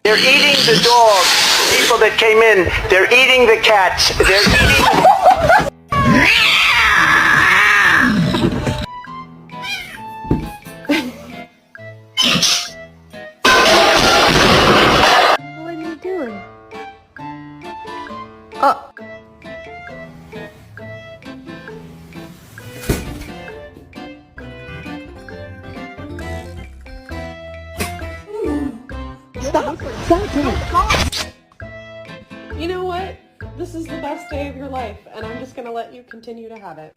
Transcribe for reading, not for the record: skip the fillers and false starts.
They're eating the dogs. People that came in, they're eating the cats. They're eating... What are you doing? Oh. Stop! You know what? This is the best day of your life, and I'm just gonna let you continue to have it.